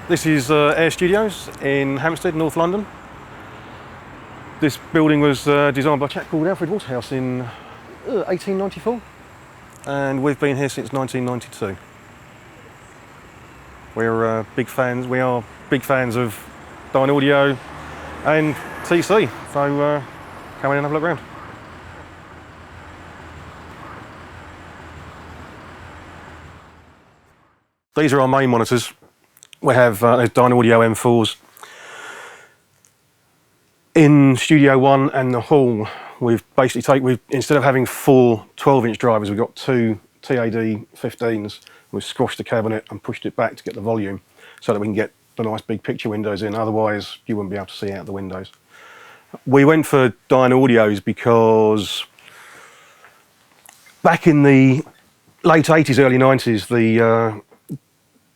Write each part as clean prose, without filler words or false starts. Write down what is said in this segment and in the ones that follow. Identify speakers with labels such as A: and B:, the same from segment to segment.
A: This is Air Studios in Hampstead, North London. This building was designed by a chap called Alfred Waterhouse in 1894, and we've been here since 1992. We're big fans. We are big fans of Dynaudio and TC, so come in and have a look around. These are our main monitors. We have Dynaudio M4s. In Studio 1 and the hall, we've basically instead of having 4 12-inch drivers, we've got 2 TAD 15s. We've squashed the cabinet and pushed it back to get the volume so that we can get the nice big picture windows in. Otherwise, you wouldn't be able to see out the windows. We went for Dynaudios because back in the late 80s, early 90s,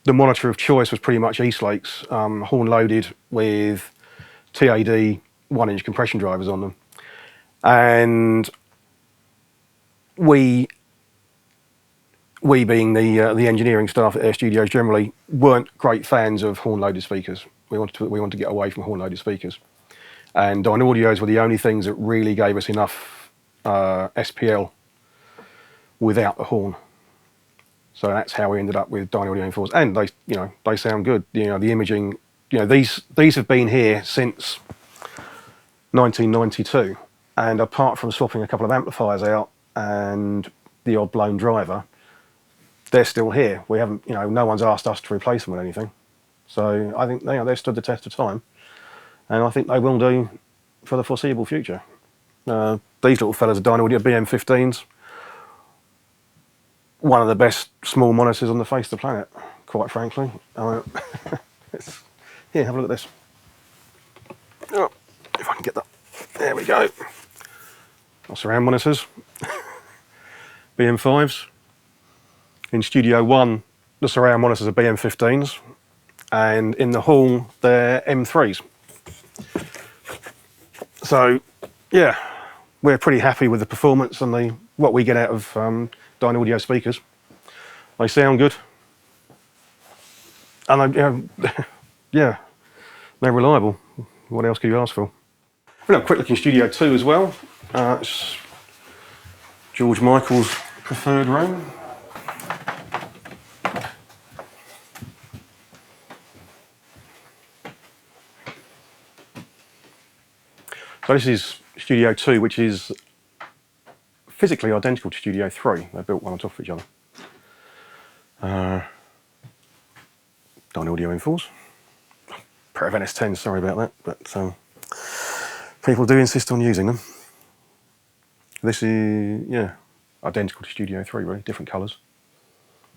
A: the monitor of choice was pretty much Eastlake's, horn loaded with TAD 1-inch compression drivers on them. And we being the engineering staff at Air Studios generally weren't great fans of horn loaded speakers. We wanted to get away from horn loaded speakers. And Dynaudios were the only things that really gave us enough SPL without the horn. So that's how we ended up with Dynaudio M4s, and they sound good. The imaging, these have been here since 1992, and apart from swapping a couple of amplifiers out and the odd blown driver, they're still here. We haven't, no one's asked us to replace them with anything. So I think they've stood the test of time, and I think they will do for the foreseeable future. These little fellas are Dynaudio BM15s. One of the best small monitors on the face of the planet, quite frankly. Here, have a look at this. Oh, if I can get that. There we go. Our surround monitors. BM5s. In Studio 1, the surround monitors are BM15s. And in the hall, they're M3s. So, yeah, we're pretty happy with the performance and what we get out of Dynaudio speakers. They sound good, and yeah, they're reliable. What else could you ask for? We'll have a quick look in Studio 2 as well. It's George Michael's preferred room. So this is Studio 2, which is physically identical to Studio 3. They're built one on top of each other. Dynaudio M4s. Pair of NS10s, sorry about that, but people do insist on using them. This is, identical to Studio 3, really, different colours.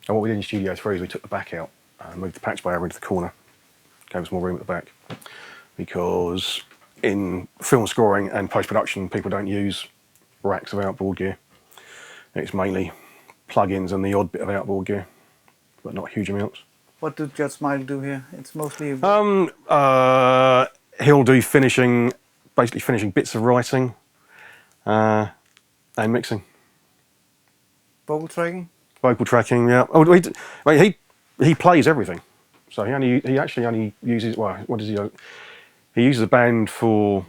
A: And what we did in Studio 3 is we took the back out and moved the patch bay over into the corner. Gave us more room at the back. Because in film scoring and post-production, people don't use racks of outboard gear. It's mainly plugins and the odd bit of outboard gear, but not huge amounts.
B: What does Judge Smiley do here? It's mostly...
A: he'll do basically finishing bits of writing and mixing.
B: Vocal tracking?
A: Vocal tracking, yeah. Oh, he plays everything. So he actually only uses, well, what does he do? He uses a band for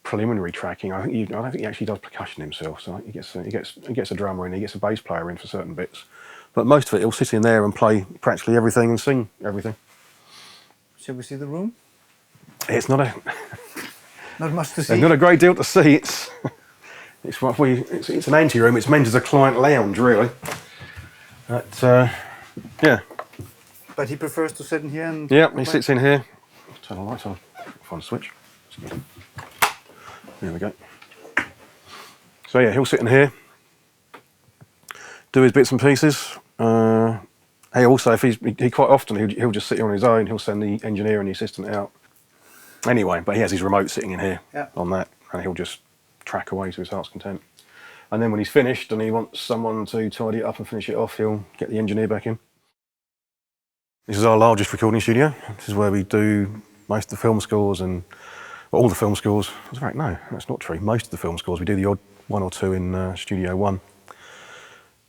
A: preliminary tracking. I don't think he actually does percussion himself. So he gets a drummer in, he gets a bass player in for certain bits. But most of it, he'll sit in there and play practically everything and sing everything.
B: Shall we see the room?
A: It's not
B: not much to see.
A: There's not a great deal to see. It's an ante-room. It's meant as a client lounge, really. But yeah.
B: But he prefers to sit in here and...
A: Yeah, he sits in here. Turn the lights on. Find a switch. There we go. So yeah, he'll sit in here, do his bits and pieces. He also, he quite often he'll just sit here on his own. He'll send the engineer and the assistant out. Anyway, but he has his remote sitting in here on that, and he'll just track away to his heart's content. And then when he's finished and he wants someone to tidy it up and finish it off, he'll get the engineer back in. This is our largest recording studio. This is where we do most of the film scores and all the film scores. No, that's not true. Most of the film scores, we do the odd one or two in Studio 1.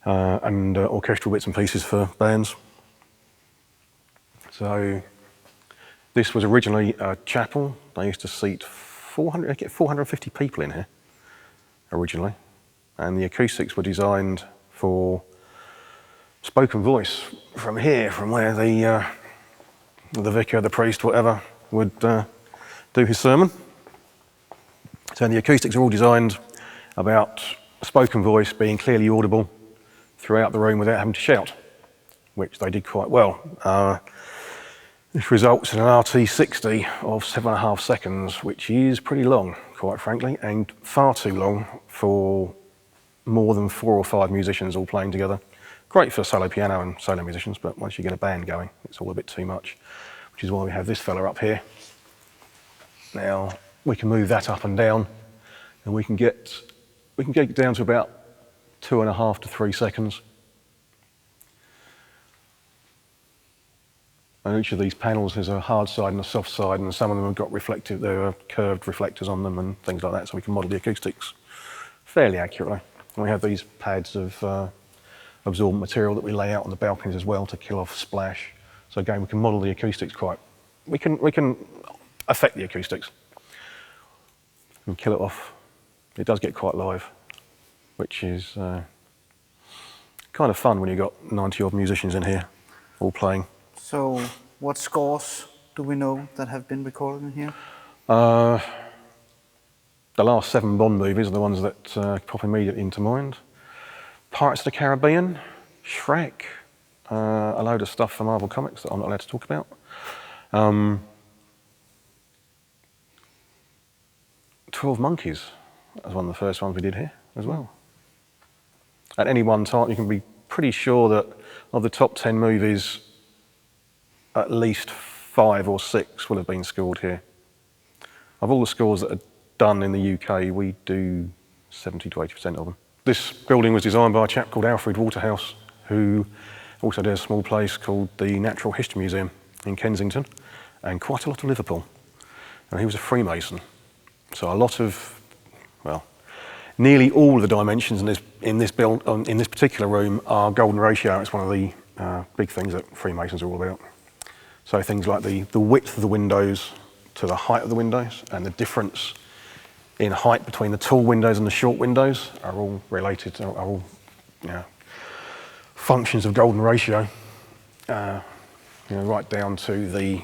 A: And orchestral bits and pieces for bands. So this was originally a chapel. They used to seat 450 people in here originally, and the acoustics were designed for spoken voice from here, from where the vicar, the priest, whatever, would do his sermon. So the acoustics are all designed about spoken voice being clearly audible throughout the room without having to shout, which they did quite well. This results in an RT60 of 7.5 seconds, which is pretty long, quite frankly, and far too long for more than 4 or 5 musicians all playing together. Great for solo piano and solo musicians, but once you get a band going, it's all a bit too much, which is why we have this fella up here. Now, we can move that up and down, and we can get it down to about 2.5 to 3 seconds. And each of these panels has a hard side and a soft side, and some of them have got there are curved reflectors on them and things like that, so we can model the acoustics fairly accurately. And we have these pads of absorbent material that we lay out on the balconies as well to kill off splash. So again, we can model the acoustics we can affect the acoustics and kill it off. It does get quite live, which is kind of fun when you've got 90 odd musicians in here all playing.
B: So, what scores do we know that have been recorded in here?
A: The last 7 Bond movies are the ones that pop immediately into mind. Pirates of the Caribbean, Shrek, a load of stuff from Marvel Comics that I'm not allowed to talk about. 12 Monkeys was one of the first ones we did here as well. At any one time, you can be pretty sure that of the top 10 movies, at least 5 or 6 will have been scored here. Of all the scores that are done in the UK, we do 70 to 80% of them. This building was designed by a chap called Alfred Waterhouse, who also did a small place called the Natural History Museum in Kensington, and quite a lot of Liverpool. And he was a Freemason. So a lot of, well, nearly all of the dimensions in this particular room are golden ratio. It's one of the big things that Freemasons are all about. So things like the width of the windows to the height of the windows, and the difference in height between the tall windows and the short windows are all related, are all functions of golden ratio, right down to the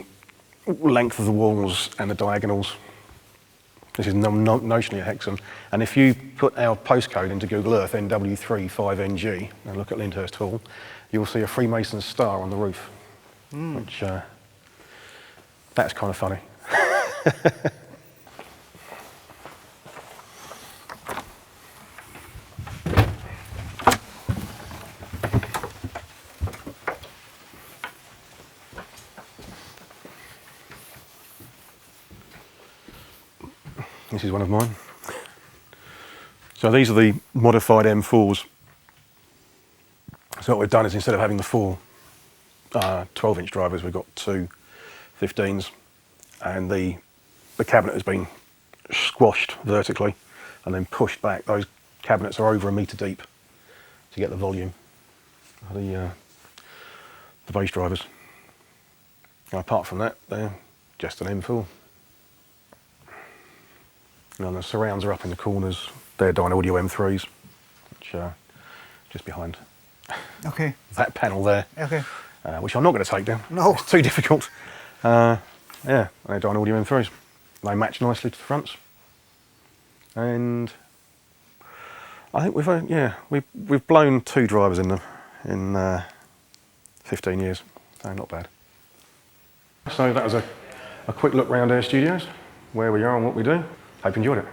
A: length of the walls and the diagonals. This is notionally a hexagon, and if you put our postcode into Google Earth, NW35NG, and look at Lyndhurst Hall, you'll see a Freemason star on the roof, which that's kind of funny. This is one of mine. So these are the modified M4s. So what we've done is, instead of having the 4 12-inch drivers, we've got 2 15s, and the cabinet has been squashed vertically and then pushed back. Those cabinets are over 1 metre deep to get the volume of the bass drivers. And apart from that, they're just an M4. And the surrounds are up in the corners. They're Dynaudio M3s, which are just behind that panel there, which I'm not going to take down.
B: No.
A: It's too difficult. Yeah, they're Dynaudio M3s. They match nicely to the fronts. And I think we've blown 2 drivers in them in 15 years, so not bad. So that was a quick look round our studios, where we are and what we do. Hope you enjoyed it.